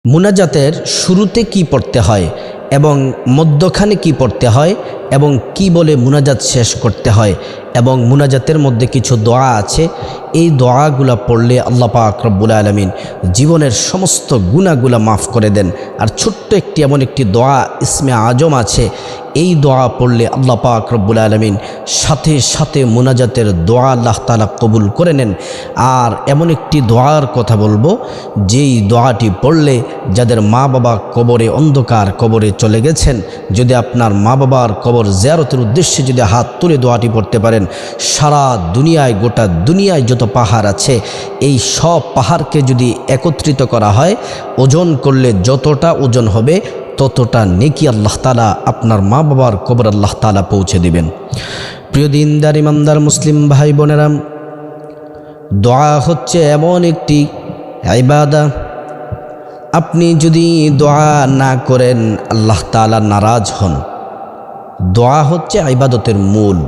মুনাজাতের শুরুতে কি পড়তে হয় এবং মধ্যখানে কি পড়তে হয় এবং কি বলে মুনাজাত শেষ করতে হয় এবং মুনাজাতের মধ্যে কিছু দোয়া আছে। এই দোয়াগুলা পড়লে আল্লাহ পাক রব্বুল আলামিন জীবনের সমস্ত গুনাহগুলা মাফ করে দেন। আর ছোট্ট এমন একটি দোয়া ইসমে আজম আছে, এই দোয়া পড়লে আল্লাহ পাক রব্বুল আলামিন সাথে সাথে মুনাজাতের দোয়া আল্লাহ তাআলা কবুল করে নেন। আর এমন একটি দোয়ার কথা বলবো, যেই দোয়াটি পড়লে যাদের মা বাবা কবরে অন্ধকার কবরে চলে গেছেন, যদি আপনার মা বাবার কবর জিয়ারতের উদ্দেশ্যে যদি হাত তুলে দোয়াটি পড়তে পারেন, সারা দুনিয়ায় গোটা দুনিয়ায় যত পাহাড় আছে এই সব পাহাড়কে যদি একত্রিত করা হয়, ওজন করলে যতটা ওজন হবে ততটা নেকি আল্লাহ তাআলা আপনার মা বাবার কবর আল্লাহ তাআলা পৌঁছে দিবেন। প্রিয় দিনদার ইমানদার মুসলিম ভাই বোনেরা, দোয়া হচ্ছে এমন একটি ইবাদত, আপনি যদি দোয়া না করেন আল্লাহ তাআলা নারাজ হন। দোয়া হচ্ছে ইবাদতের মূল।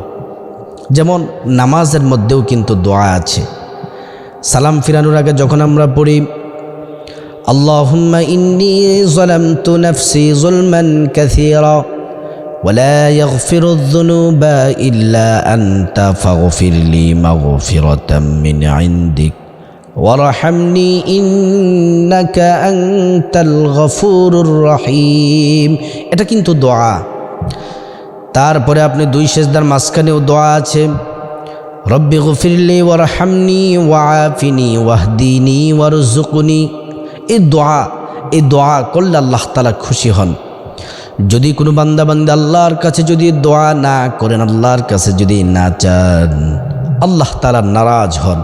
যেমন নামাজের মধ্যেও কিন্তু দোয়া আছে। সালাম ফিরানোর আগে যখন আমরা পড়ি আল্লাহুম্মা ইন্নী যালামতু নাফসি যুলমান কাসীরা ওয়ালা ইয়াগফিরুয যুনুবা ইল্লা আনতা ফাগফিরলি মাগফিরাতাম মিন ইনদিক ওয়ারহামনি ইন্নাকা আনতাল গফুরুর রহিম। এটা কিন্তু দোয়া। তারপরে আপনি দুই সেজদার মাঝখানেও দোয়া আছে, রব্বি গফিরলি ওয়ারহামনি ওয়াআফিনি ওয়াহদিনি ওয়ারযুকনি। এই দোয়া করলে আল্লাহ তাআলা খুশি হন। যদি কোনো বান্দা আল্লাহর কাছে যদি দোয়া না করেন, আল্লাহর কাছে যদি না চান, আল্লাহ তাআলা নারাজ হন।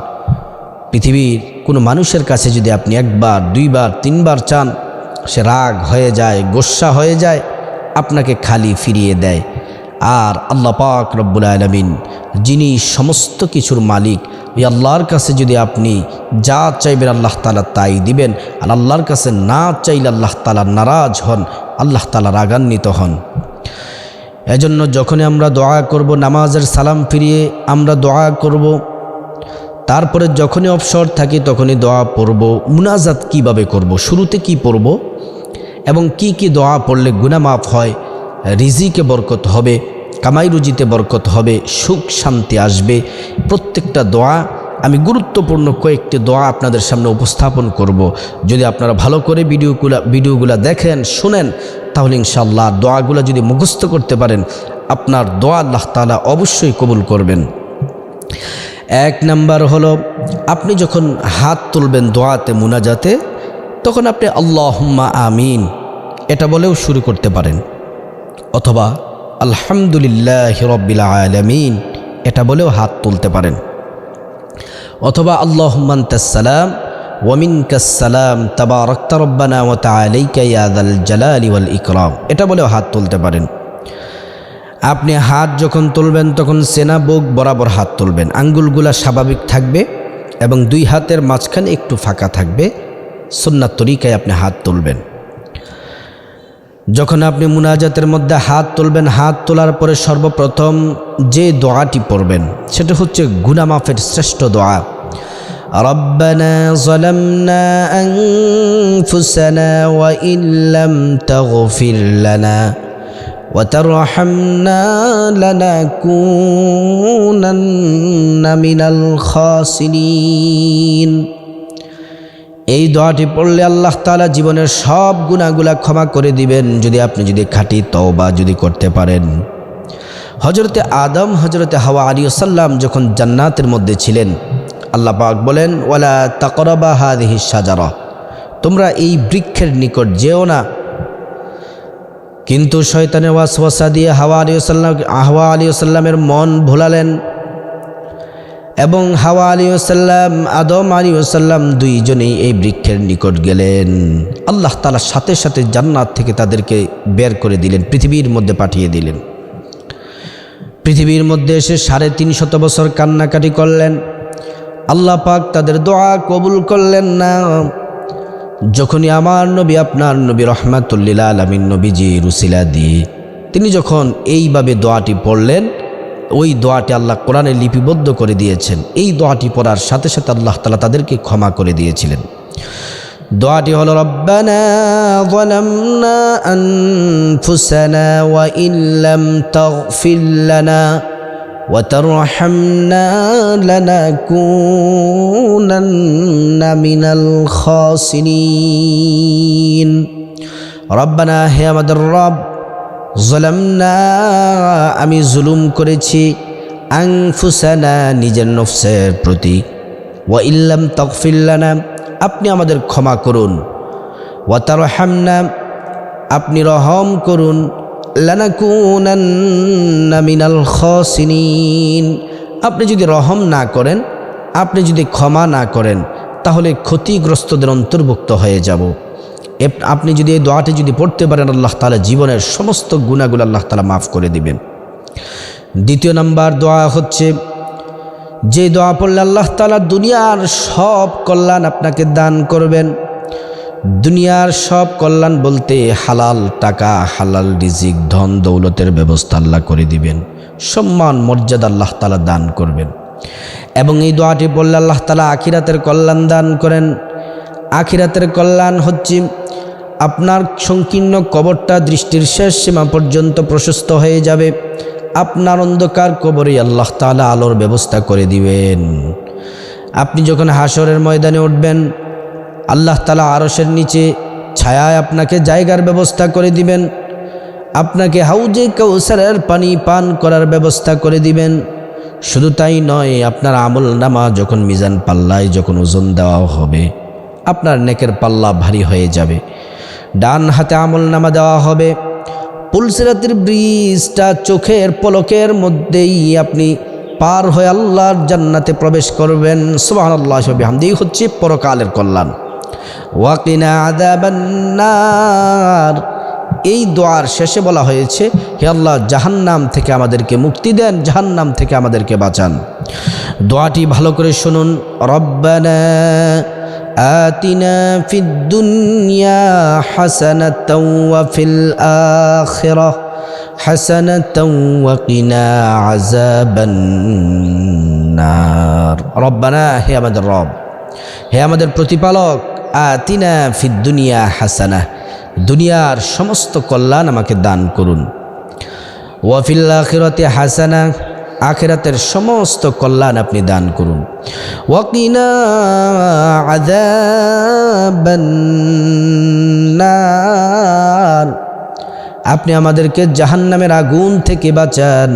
পৃথিবীর কোনো মানুষের কাছে যদি আপনি একবার দুইবার তিনবার চান, সে রাগ হয়ে যায়, গোস্সা হয়ে যায়, আপনাকে খালি ফিরিয়ে দেয়। আর আল্লাহ পাক রব্বুল আলামিন যিনি সমস্ত কিছুর মালিক, ওই আল্লাহর কাছে যদি আপনি যা চাইবেন আল্লাহ তাআলা তাই দিবেন। আর আল্লাহর কাছে না চাইলে আল্লাহ তাআলা নারাজ হন, আল্লাহ তাআলা রাগান্বিত হন। এজন্য যখনই আমরা দোয়া করব, নামাজের সালাম ফিরিয়ে আমরা দোয়া করব, তারপরে যখনই অবসর থাকি তখনই দোয়া পড়ব। মুনাজাত কিভাবে করব, শুরুতে কি পড়ব এবং কি কি দোয়া পড়লে গুনাহ মাফ হয়, রিজিকে বরকত হবে, কামাই রুজিতে বরকত হবে, সুখ শান্তি আসবে। প্রত্যেকটা দোয়া আমি গুরুত্বপূর্ণ কয়েকটি দোয়া আপনাদের সামনে উপস্থাপন করব। যদি আপনারা ভালো করে ভিডিওগুলো দেখেন, শুনেন, তাহলে ইনশাআল্লাহ দোয়াগুলো যদি মুখস্থ করতে পারেন, আপনার দোয়া আল্লাহ তাআলা অবশ্যই কবুল করবেন। এক নাম্বার হলো, আপনি যখন হাত তুলবেন দোয়াতে মুনাজাতে, তখন আপনি আল্লাহুম্মা আমিন এটা বলেও শুরু করতে পারেন, অথবা আলহামদুলিল্লাহি রাব্বিল আলামিন এটা বলেও হাত তুলতে পারেন, অথবা আল্লাহুম্মা আনতাস সালাম ওয়া মিনকাস সালাম তাবারাকতা রব্বানা ওয়া তাআলাইকা ইয়া যাল জালালি ওয়াল ইকরাম এটা বলেও হাত তুলতে পারেন। আপনি হাত যখন তুলবেন তখন সেনা বুক বরাবর হাত তুলবেন, আঙ্গুলগুলা স্বাভাবিক থাকবে এবং দুই হাতের মাঝখানে একটু ফাঁকা থাকবে। সুন্নাত তরিকায় আপনি হাত তুলবেন। যখন আপনি মুনাজাতের মধ্যে হাত তুলবেন, হাত তোলার পরে সর্বপ্রথম যে দোয়াটি পড়বেন সেটা হচ্ছে গুনাহ মাফের শ্রেষ্ঠ দোয়া। রব্বানা যালামনা আনফুসানা ওয়া ইল্লাম তাগফির লানা ওয়া তারহামনা লানাকুনান্না মিনাল খাসিরিন। এই দোয়াটি পড়লে আল্লাহ তাআলা জীবনের সব গুনাহগুলা ক্ষমা করে দিবেন, আপনি খাঁটি তওবা করতে পারেন। হযরতে আদম, হযরতে হাওয়া আলাইহিস সালাম যখন জান্নাতের মধ্যে ছিলেন, আল্লাহ পাক বলেন ওয়ালা তাকরাবা হাযিহিস শাজারা, তোমরা এই বৃক্ষের নিকট যেও না। কিন্তু শয়তানের ওয়াসওয়াসা দিয়ে হাওয়া আলাইহিস সালামের মন ভোলালেন এবং হাওয়া আলাইহিস সালাম, আদম আলাইহিস সালাম দুইজনেই এই বৃক্ষের নিকট গেলেন। আল্লাহ তাআলা সাথে সাথে জান্নাত থেকে তাদেরকে বের করে দিলেন, পৃথিবীর মধ্যে পাঠিয়ে দিলেন। পৃথিবীর মধ্যে এসে 350 বছর কান্নাকাটি করলেন। আল্লাহ পাক তাদের দোয়া কবুল করলেন না। যখনই আমার নবী, আপনার নবী রাহমাতুল লিল আলামিন নবীজি রুসিলা দিয়ে তিনি যখন এইভাবে দোয়াটি পড়লেন, ওই দোয়াটি আল্লাহ কোরআনে লিপিবদ্ধ করে দিয়েছেন। এই দোয়াটি পড়ার সাথে সাথে আল্লাহ তাআলা তাদেরকে ক্ষমা করে দিয়েছিলেন। দোয়াটি হলো রব্বানা যালামনা আনফুসানা ওয়া ইল্লাম তাগফির লানা ওয়া তারহামনা লানাকুনান্না মিনাল খাসিরিন। রব্বানা, হে আমাদের রব, যালামনা, আমি জুলুম করেছি, আনফুসানা, নিজের নফসের প্রতি, ওয়া ইল্লাম তাগফির লানা, আপনি আমাদের ক্ষমা করুন, ওয়া তারহামনা, আপনি রহম করুন, লানাকুনান্না মিনাল খাসিরিন, আপনি যদি রহম না করেন, আপনি যদি ক্ষমা না করেন, তাহলে ক্ষতিগ্রস্তদের অন্তর্ভুক্ত হয়ে যাব। আপনি যদি এই দোয়াটি যদি পড়তে পারেন, আল্লাহ তাআলা জীবনের সমস্ত গুনাহগুলো আল্লাহ তাআলা মাফ করে দিবেন। দ্বিতীয় নাম্বার দোয়া হচ্ছে, যে দোয়া পড়লে আল্লাহ তাআলা দুনিয়ার সব কল্যাণ আপনাকে দান করবেন। দুনিয়ার সব কল্যাণ বলতে হালাল টাকা, হালাল রিজিক, ধন দৌলতের ব্যবস্থা আল্লাহ করে দিবেন, সম্মান মর্যাদা আল্লাহ তাআলা দান করবেন। এবং এই দোয়াটি পড়লে আল্লাহ তাআলা আখিরাতের কল্যাণ দান করেন। আখিরাতের কল্যাণ হচ্ছে আপনার সংকীর্ণ কবরটা দৃষ্টির শেষ সীমা পর্যন্ত প্রশস্ত হয়ে যাবে। আপনার অন্ধকার কবরে আল্লাহ তাআলা আলোর ব্যবস্থা করে দিবেন। আপনি যখন হাসরের ময়দানে উঠবেন, আল্লাহ তাআলা আরশের নিচে ছায়ায় আপনাকে জায়গার ব্যবস্থা করে দিবেন। আপনাকে হাউজে কাউসারের পানি পান করার ব্যবস্থা করে দিবেন। শুধু তাই নয়, আপনার আমল নামা যখন মিজান পাল্লায় যখন ওজন দেওয়া হবে, আপনার নেকের পাল্লা ভারী হয়ে যাবে। ডান হাতে আমল নামা দেওয়া হবে। পুলসিরাতের ব্রিজটা চোখের পলকের মধ্যেই আপনি পার হয়ে আল্লাহর জান্নাতে প্রবেশ করবেন। সুবহানাল্লাহ ওয়া বিহামদিহি হচ্ছে পরকালের কল্যাণ। ওয়াকিনা আযাবান নার, এই দোয়ার শেষে বলা হয়েছে, হে আল্লাহ, জাহান্নাম থেকে আমাদেরকে মুক্তি দেন, জাহান্নাম থেকে আমাদেরকে বাঁচান। দোয়াটি ভালো করে শুনুন। রব্বানা আতিনা ফিদ দুনিয়া হাসানাতাও ওয়া ফিল আখিরাহ হাসানাতাও ওয়া কিনা আযাবান নার। রব্বানা, হে আমাদের রব, হে আমাদের প্রতিপালক, আতিনা ফিদ দুনিয়া হাসানা, দুনিয়ার সমস্ত কল্যাণ আমাকে দান করুন। ওয়া ফিল আখিরাতি হাসানা, আখিরাতের সমস্ত কল্যাণ আপনি দান করুন। ওয়া কিনা আযাবান নার, আপনি আমাদেরকে জাহান্নামের আগুন থেকে বাঁচান।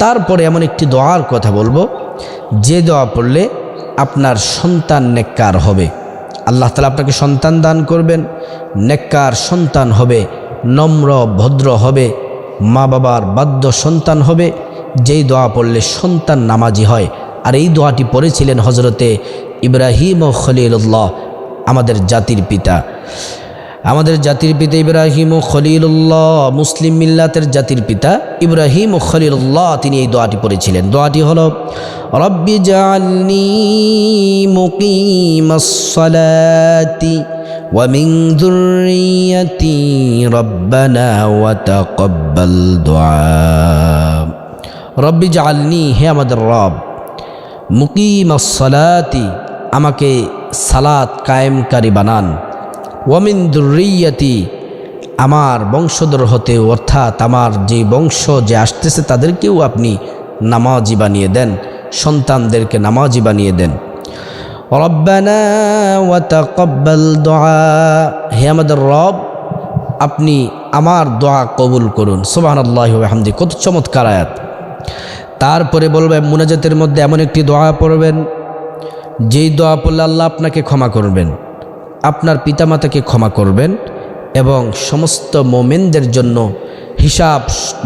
তারপরে এমন একটি দোয়ার কথা বলবো, যে দোয়া পড়লে আপনার সন্তান নেককার হবে। আল্লাহ তাআলা আপনাকে সন্তান দান করবেন, নেককার সন্তান হবে, নম্র ভদ্র হবে, মা বাবার বাধ্য সন্তান হবে। যেই দোয়া পড়লে সন্তান নামাজি হয়। আর এই দোয়াটি পড়েছিলেন হজরতে ইব্রাহিম ও খলিলুল্লাহ, আমাদের জাতির পিতা। আমাদের জাতির পিতা ইব্রাহিম ও খলিলুল্লাহ, মুসলিম মিল্লাতের জাতির পিতা ইব্রাহিম ও খলিলুল্লাহ, তিনি এই দোয়াটি পড়েছিলেন। দোয়াটি হলো, রব্বি জাআলনি মুকিমাস সালাতি ওয়া মিন যুররিয়াতি রব্বানা ওয়া তাকাব্বাল দুআ। রব্বি জাআলনি, হে আমাদের রব, মুকিমাস সালাতি, আমাকে সালাত কায়েমকারী বানান, ওয়া মিন যুররিয়াতি, আমার বংশধর হতে, অর্থাৎ আমার যে বংশ যে আসতেছে তাদেরকেও আপনি নামাজি বানিয়ে দেন, সন্তানদেরকে নামাজি বানিয়ে দেন। রব্বানা ওয়া তাকাব্বাল দুআ, হে আমাদের রব, আপনি আমার দোয়া কবুল করুন। সুবহানাল্লাহি ওয়া বিহামদিহি, কত চমৎকার আয়াত। তারপরে বলবেন, মুনাজাতের মধ্যে এমন একটি দোয়া পড়বেন, যেই দোয়া পড়লে আল্লাহ আপনাকে ক্ষমা করবেন, আপনার পিতামাতাকে ক্ষমা করবেন, এবং সমস্ত মোমেনদের জন্য হিসাব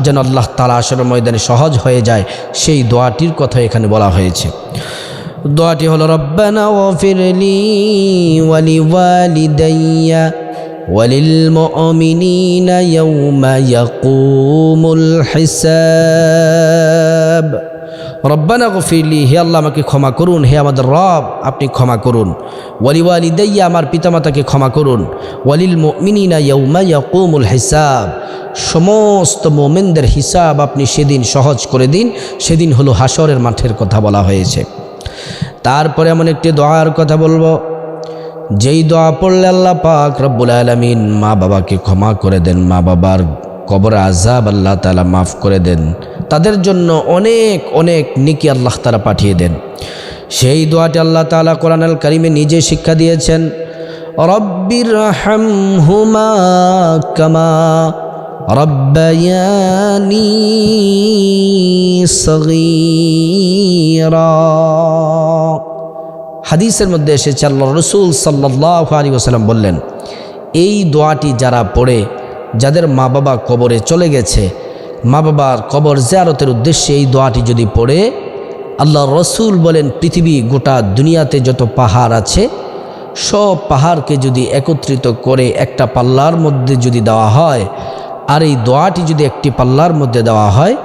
যেন আল্লাহ তাআলা হাশরের ময়দানে সহজ হয়ে যায়, সেই দোয়াটির কথা এখানে বলা হয়েছে। দোয়াটি হলো, রব্বানা গফিরলি ওয়া লিওয়ালিদাইয়া ওয়া লিল মুমিনিনা ইয়াওমা ইয়াকুমুল হিসাব। রব্বানা গফিরলি, হে আল্লাহ আমাকে ক্ষমা করুন, হে আমাদের রব আপনি ক্ষমা করুন। ওয়া লিওয়ালিদাইয়া, আমার পিতামাতাকে ক্ষমা করুন। ওয়া লিল মুমিনিনা ইয়াওমা ইয়াকুমুল হিসাব, সমস্ত মুমিনদের হিসাব আপনি সেদিন সহজ করে দিন। সেদিন হলো হাশরের মাঠের কথা বলা হয়েছে। তারপরে এমন একটি দোয়ার কথা বলবো, যেই দোয়া পড়লে আল্লাহ পাক রব্বুল আলামিন মা বাবাকে ক্ষমা করে দেন, মা বাবার কবর আযাব আল্লাহ তাআলা মাফ করে দেন, তাদের জন্য অনেক অনেক নেকি আল্লাহ তাআলা পাঠিয়ে দেন। সেই দোয়াটি আল্লাহ তাআলা কোরআনুল কারীমে নিজে শিক্ষা দিয়েছেন, রব্বিরহামহুমা কামা রব্বায়ানি সগীরা। হাদিসের মধ্যে এসেছে আল্লাহর রাসূল সাল্লাল্লাহু আলাইহি ওয়াসাল্লাম বললেন, এই দোয়াটি যারা পড়ে, যাদের মা বাবা কবরে চলে গেছে, মা বাবার কবর জিয়ারতের উদ্দেশ্যে এই দোয়াটি যদি পড়ে, আল্লাহর রাসূল বলেন পৃথিবী গোটা দুনিয়াতে যত পাহাড় আছে সব পাহাড়কে যদি একত্রিত করে একটা পাল্লার মধ্যে যদি দেওয়া হয়, আর এই দোয়াটি যদি একটি পাল্লার মধ্যে দেওয়া হয়,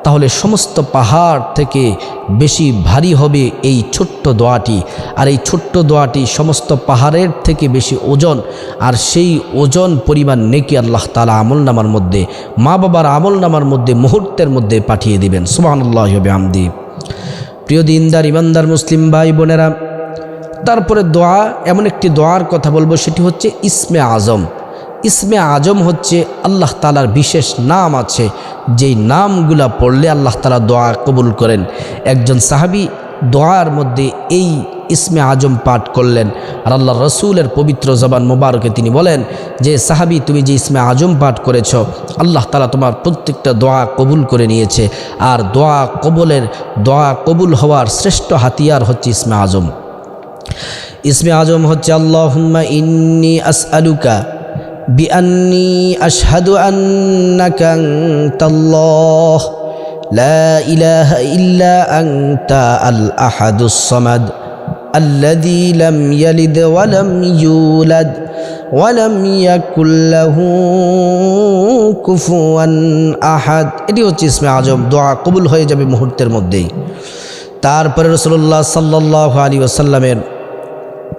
তাহলে সমস্ত পাহাড় থেকে বেশি ভারী হবে এই ছোট্ট দোয়াটি। আর এই ছোট্ট দোয়াটি সমস্ত পাহাড়ের থেকে বেশি ওজন, আর সেই ওজন পরিমাণ নেকি আল্লাহ তাআলা আমলনামার মধ্যে, মা বাবার আমলনামার মধ্যে মুহূর্তের মধ্যে পাঠিয়ে দিবেন। সুবহানাল্লাহি ওয়া বিহামদিহি। প্রিয় দিনদার ইমানদার মুসলিম ভাই বোনেরা, তারপরে দোয়া, এমন একটি দোয়ার কথা বলবো, সেটি হচ্ছে ইসমে আজম। ইসমে আজম হচ্ছে আল্লাহ তাআলার বিশেষ নাম আছে, যেই নামগুলা পড়লে আল্লাহ তাআলা দোয়া কবুল করেন। একজন সাহাবী দোয়ার মধ্যে এই ইসমে আজম পাঠ করলেন, আর আল্লাহর রাসূলের পবিত্র জবান মোবারকে তিনি বলেন যে, সাহাবী তুমি যে ইসমে আজম পাঠ করেছ, আল্লাহ তাআলা তোমার প্রত্যেকটা দোয়া কবুল করে নিয়েছে। আর দোয়া কবুল হওয়ার শ্রেষ্ঠ হাতিয়ার হচ্ছে ইসমে আজম। ইসমে আজম হচ্ছে আল্লাহুম্মা ইন্নী আসআলুকা বিআন্নী আশহাদু আন্নাকা আনতাল্লাহ লা ইলাহা ইল্লা আনতা আল আহাদুস সামাদ আল্লাযী লাম ইয়ালিদ ওয়া লাম ইউলাদ ওয়া লাম ইয়াকুল লাহু কুফুয়ান আহাদ। এটি হচ্ছে ইসমে আজম। দোয়া কবুল হয়ে যাবে মুহূর্তের মধ্যেই। তারপরে রাসূলুল্লাহ সাল্লাল্লাহু আলাইহি ওয়াসাল্লামের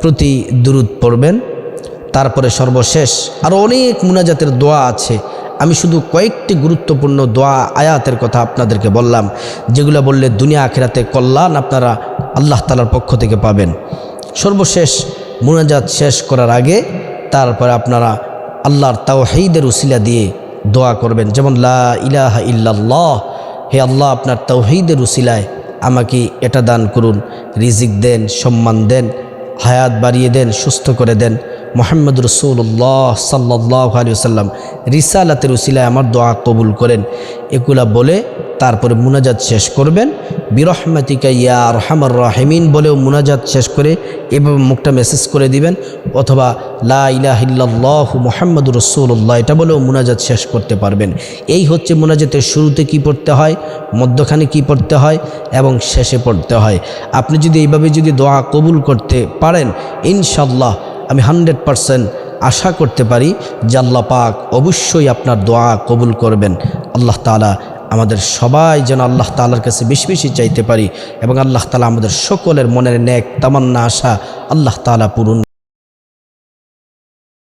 প্রতি দুরূদ পড়বেন। তারপরে সর্বশেষ আরও অনেক মুনাজাতের দোয়া আছে, আমি শুধু কয়েকটি গুরুত্বপূর্ণ দোয়া আয়াতের কথা আপনাদেরকে বললাম, যেগুলো বললে দুনিয়া আখিরাতে কল্যাণ আপনারা আল্লাহ তাআলার পক্ষ থেকে পাবেন। সর্বশেষ মুনাজাত শেষ করার আগে তারপরে আপনারা আল্লাহর তাওহীদের উসিলা দিয়ে দোয়া করবেন, যেমন লা ইলাহা ইল্লাল্লাহ, হে আল্লাহ আপনার তাওহীদের উসিলায় আমাকে এটা দান করুন, রিজিক দেন, সম্মান দেন, হায়াত বাড়িয়ে দেন, সুস্থ করে দেন। মুহাম্মদ রাসূলুল্লাহ সাল্লাল্লাহু আলাইহি ওয়াসাল্লাম রিসালাতের উসিলায় আমার দোয়া কবুল করেন। এগুলা বলে তারপরে মুনাজাত শেষ করবেন। বিরহমাতিকা ইয়া আরহামার রাহিমিন বলেও মুনাজাত শেষ করে এভাবে মুখটা মেসেজ করে দিবেন, অথবা লা ইলাহা ইল্লাল্লাহু মুহাম্মাদুর রাসূলুল্লাহ এটা বলেও মুনাজাত শেষ করতে পারবেন। এই হচ্ছে মুনাজাতের শুরুতে কি পড়তে হয়, মধ্যখানে কি পড়তে হয় এবং শেষে পড়তে হয়। আপনি যদি এইভাবে যদি দোয়া কবুল করতে পারেন, ইনশাআল্লাহ আমি 100% আশা করতে পারি যে আল্লাহ পাক অবশ্যই আপনার দোয়া কবুল করবেন। আল্লাহ তাআলা আমাদের সবাই যেন আল্লাহ তাআলার কাছে বেশি বেশি চাইতে পারি, এবং আল্লাহ তাআলা আমাদের সকলের মনের নেক তামান্না আশা আল্লাহ তাআলা পূরণ